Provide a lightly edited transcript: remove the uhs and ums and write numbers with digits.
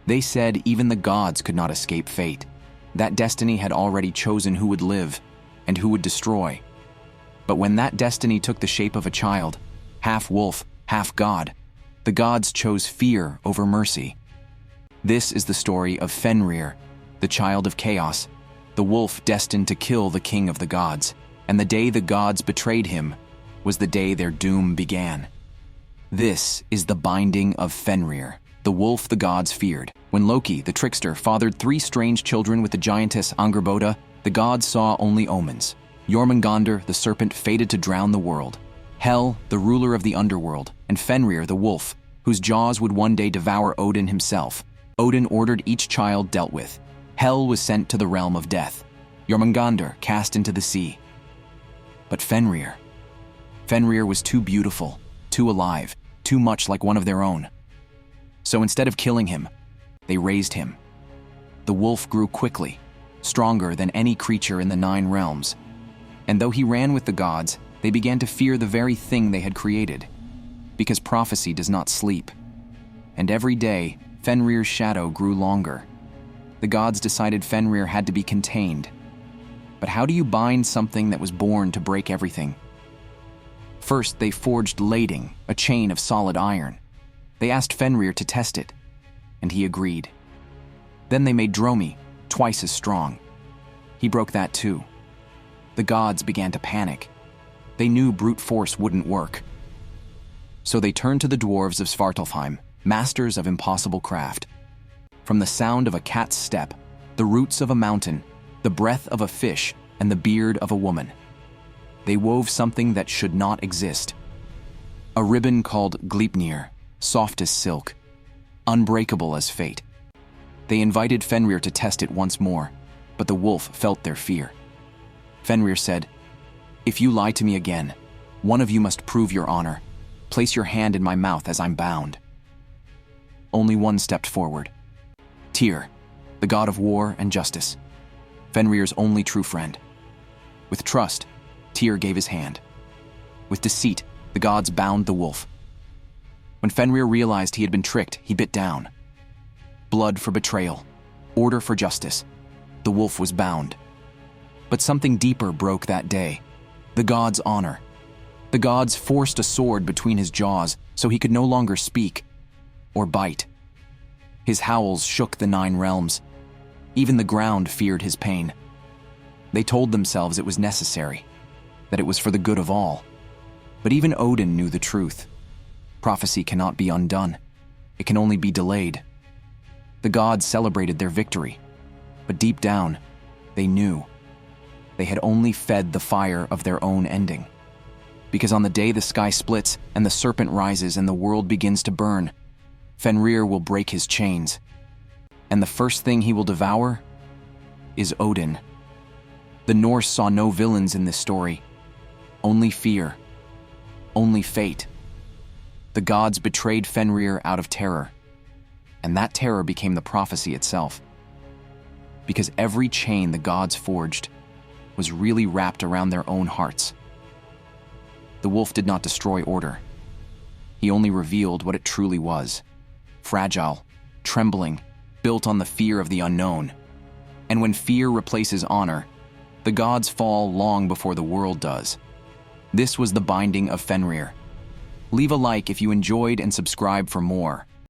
They said even the gods could not escape fate. That destiny had already chosen who would live and who would destroy. But when that destiny took the shape of a child, half wolf, half god, the gods chose fear over mercy. This is the story of Fenrir, the child of chaos, the wolf destined to kill the king of the gods, and the day the gods betrayed him was the day their doom began. This is the binding of Fenrir, the wolf the gods feared. When Loki, the trickster, fathered 3 strange children with the giantess Angerboda, the gods saw only omens. Jormungandr, the serpent, fated to drown the world. Hel, the ruler of the underworld, and Fenrir, the wolf, whose jaws would one day devour Odin himself. Odin ordered each child dealt with. Hel was sent to the realm of death. Jormungandr cast into the sea. But Fenrir was too beautiful, too alive, too much like one of their own. So instead of killing him, they raised him. The wolf grew quickly, stronger than any creature in the 9 realms. And though he ran with the gods, they began to fear the very thing they had created, because prophecy does not sleep. And every day, Fenrir's shadow grew longer. The gods decided Fenrir had to be contained. But how do you bind something that was born to break everything? First, they forged lading, a chain of solid iron. They asked Fenrir to test it, and he agreed. Then they made Dromi, twice as strong. He broke that too. The gods began to panic. They knew brute force wouldn't work. So they turned to the dwarves of Svartalfheim, masters of impossible craft. From the sound of a cat's step, the roots of a mountain, the breath of a fish, and the beard of a woman, they wove something that should not exist. A ribbon called Gleipnir, soft as silk, unbreakable as fate. They invited Fenrir to test it once more, but the wolf felt their fear. Fenrir said, "If you lie to me again, one of you must prove your honor. Place your hand in my mouth as I'm bound." Only one stepped forward. Tyr, the god of war and justice, Fenrir's only true friend. With trust, Tyr gave his hand. With deceit, the gods bound the wolf. When Fenrir realized he had been tricked, he bit down. Blood for betrayal, order for justice. The wolf was bound. But something deeper broke that day. The gods' honor. The gods forced a sword between his jaws so he could no longer speak or bite. His howls shook the 9 realms. Even the ground feared his pain. They told themselves it was necessary, that it was for the good of all. But even Odin knew the truth. Prophecy cannot be undone. It can only be delayed. The gods celebrated their victory, but deep down, they knew. They had only fed the fire of their own ending. Because on the day the sky splits and the serpent rises and the world begins to burn, Fenrir will break his chains. And the first thing he will devour is Odin. The Norse saw no villains in this story. Only fear. Only fate. The gods betrayed Fenrir out of terror. And that terror became the prophecy itself. Because every chain the gods forged was really wrapped around their own hearts. The wolf did not destroy order. He only revealed what it truly was. Fragile, trembling, built on the fear of the unknown. And when fear replaces honor, the gods fall long before the world does. This was the binding of Fenrir. Leave a like if you enjoyed and subscribe for more.